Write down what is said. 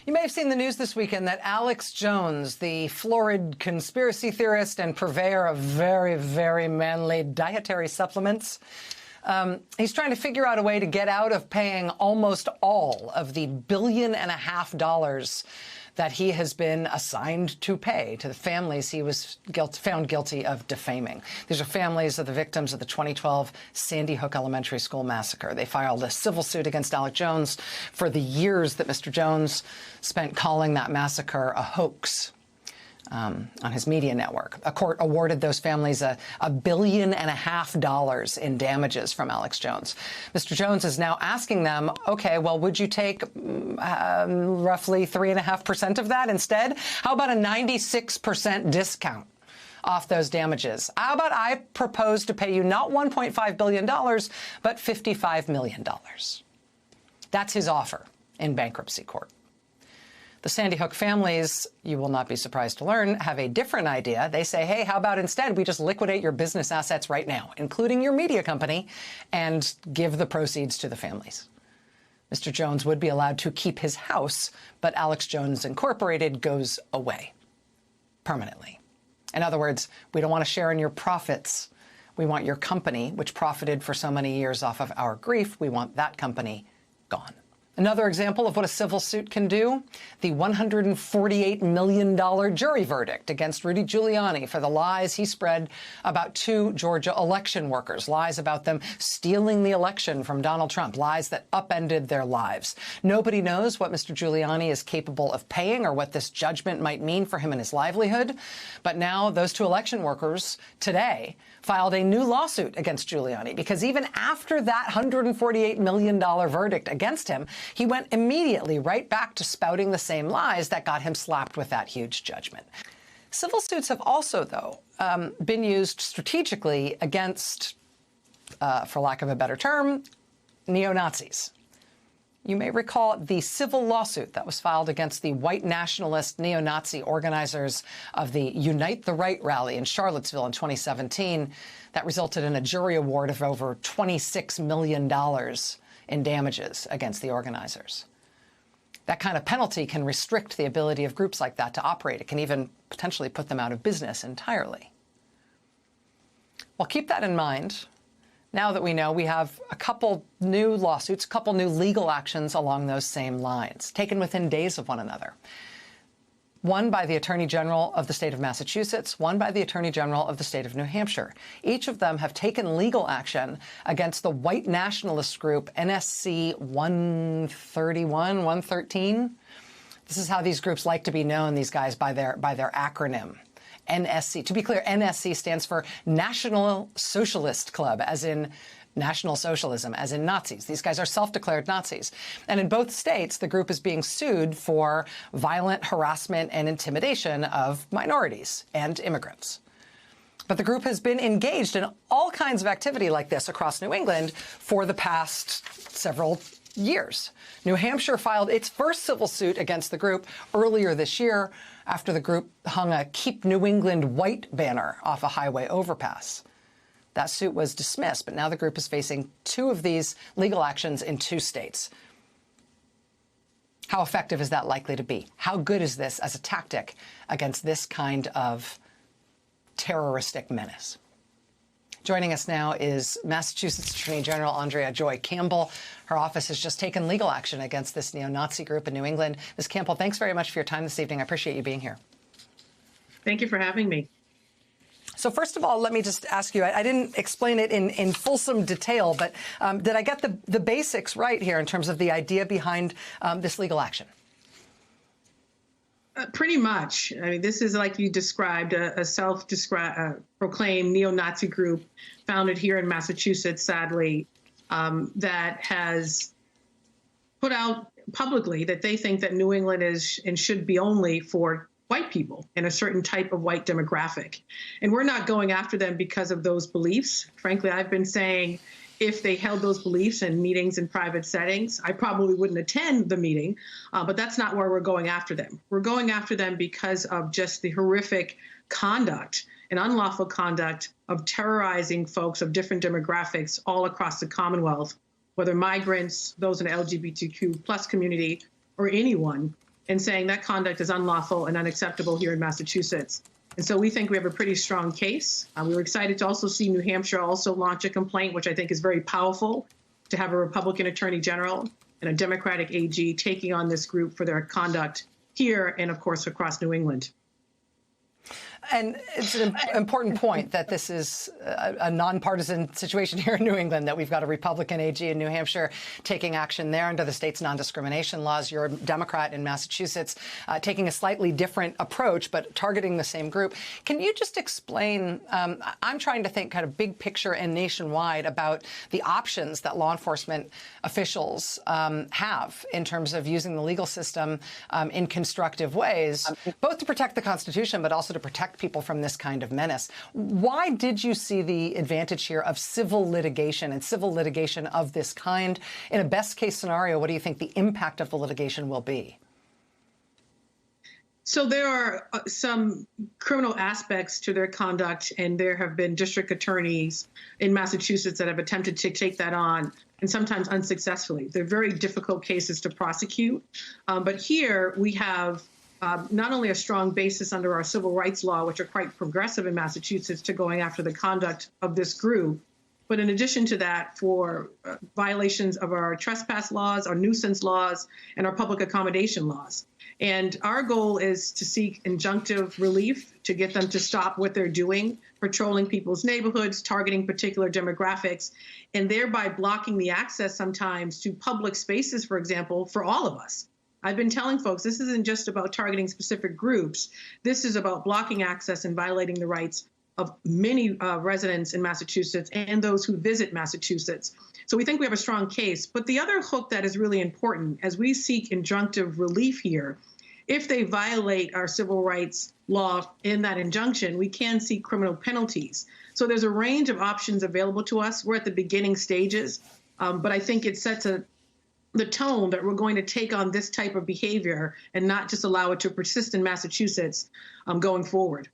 You may have seen the news this weekend that Alex Jones, the florid conspiracy theorist and purveyor of very, very manly dietary supplements, he's trying to figure out a way to get out of paying almost all of the $1.5 billion that he has been assigned to pay to the families he was found guilty of defaming. These are families of the victims of the 2012 Sandy Hook Elementary School massacre. They filed a civil suit against Alex Jones for the years that Mr. Jones spent calling that massacre a hoax. On his media network. A court awarded those families $1.5 billion in damages from Alex Jones. Mr. Jones is now asking them, okay, well, would you take roughly 3.5% of that instead? How about a 96% discount off those damages? How about I propose to pay you not $1.5 billion, but $55 million? That's his offer in bankruptcy court. The Sandy Hook families, you will not be surprised to learn, have a different idea. They say, hey, how about instead we just liquidate your business assets right now, including your media company, and give the proceeds to the families. Mr. Jones would be allowed to keep his house, but Alex Jones Incorporated goes away permanently. In other words, we don't want to share in your profits. We want your company, which profited for so many years off of our grief, we want that company gone. Another example of what a civil suit can do, the $148 million jury verdict against Rudy Giuliani for the lies he spread about 2 Georgia election workers, lies about them stealing the election from Donald Trump, lies that upended their lives. Nobody knows what Mr. Giuliani is capable of paying or what this judgment might mean for him and his livelihood. But now those 2 election workers today filed a new lawsuit against Giuliani because even after that $148 million verdict against him, he went immediately right back to spouting the same lies that got him slapped with that huge judgment. Civil suits have also, though, been used strategically against, for lack of a better term, neo-Nazis. You may recall the civil lawsuit that was filed against the white nationalist neo-Nazi organizers of the Unite the Right rally in Charlottesville in 2017 that resulted in a jury award of over $26 million in damages against the organizers. That kind of penalty can restrict the ability of groups like that to operate. It can even potentially put them out of business entirely. Well, keep that in mind. Now that we know, we have a couple new lawsuits, a couple new legal actions along those same lines, taken within days of one another. One by the Attorney General of the state of Massachusetts, one by the Attorney General of the state of New Hampshire. Each of them have taken legal action against the white nationalist group NSC 131, 113. This is how these groups like to be known, these guys, by their acronym. NSC. To be clear, NSC stands for National Socialist Club, as in National Socialism, as in Nazis. These guys are self-declared Nazis. And in both states, the group is being sued for violent harassment and intimidation of minorities and immigrants. But the group has been engaged in all kinds of activity like this across New England for the past several years. New Hampshire filed its first civil suit against the group earlier this year after the group hung a Keep New England White banner off a highway overpass. That suit was dismissed, but now the group is facing 2 of these legal actions in 2 states. How effective is that likely to be? How good is this as a tactic against this kind of terroristic menace? Joining us now is Massachusetts Attorney General Andrea Joy Campbell. Her office has just taken legal action against this neo-Nazi group in New England. Ms. Campbell, thanks very much for your time this evening. I appreciate you being here. Thank you for having me. So first of all, let me just ask you, I didn't explain it in fulsome detail, but did I get the basics right here in terms of the idea behind this legal action? Pretty much. I mean, this is, like you described, a self-proclaimed neo-Nazi group founded here in Massachusetts, sadly, that has put out publicly that they think that New England is and should be only for white people and a certain type of white demographic. And we're not going after them because of those beliefs. Frankly, I've been saying if they held those beliefs in meetings in private settings, I probably wouldn't attend the meeting, but that's not where we're going after them. We're going after them because of just the horrific conduct and unlawful conduct of terrorizing folks of different demographics all across the Commonwealth, whether migrants, those in the LGBTQ plus community, or anyone. and saying that conduct is unlawful and unacceptable here in Massachusetts. And so we think we have a pretty strong case. We were excited to also see New Hampshire also launch a complaint, which I think is very powerful, to have a Republican Attorney General and a Democratic AG taking on this group for their conduct here and, of course, across New England. And it's an important point that this is a nonpartisan situation here in New England, that we've got a Republican AG in New Hampshire taking action there under the state's non-discrimination laws. You're a Democrat in Massachusetts taking a slightly different approach, but targeting the same group. Can you just explain, I'm trying to think kind of big picture and nationwide about the options that law enforcement officials have in terms of using the legal system in constructive ways, both to protect the Constitution, but also to protect people from this kind of menace. Why did you see the advantage here of civil litigation and civil litigation of this kind? In a best case scenario, what do you think the impact of the litigation will be? So there are some criminal aspects to their conduct, and there have been district attorneys in Massachusetts that have attempted to take that on, and sometimes unsuccessfully. They're very difficult cases to prosecute. But here we have not only a strong basis under our civil rights law, which are quite progressive in Massachusetts, to going after the conduct of this group, but in addition to that, for violations of our trespass laws, our nuisance laws, and our public accommodation laws. And our goal is to seek injunctive relief to get them to stop what they're doing, patrolling people's neighborhoods, targeting particular demographics, and thereby blocking the access sometimes to public spaces, for example, for all of us. I've been telling folks this isn't just about targeting specific groups. This is about blocking access and violating the rights of many residents in Massachusetts and those who visit Massachusetts. So we think we have a strong case. But the other hook that is really important as we seek injunctive relief here, if they violate our civil rights law in that injunction, we can seek criminal penalties. So there's a range of options available to us. We're at the beginning stages, but I think it sets the tone that we're going to take on this type of behavior and not just allow it to persist in Massachusetts going forward.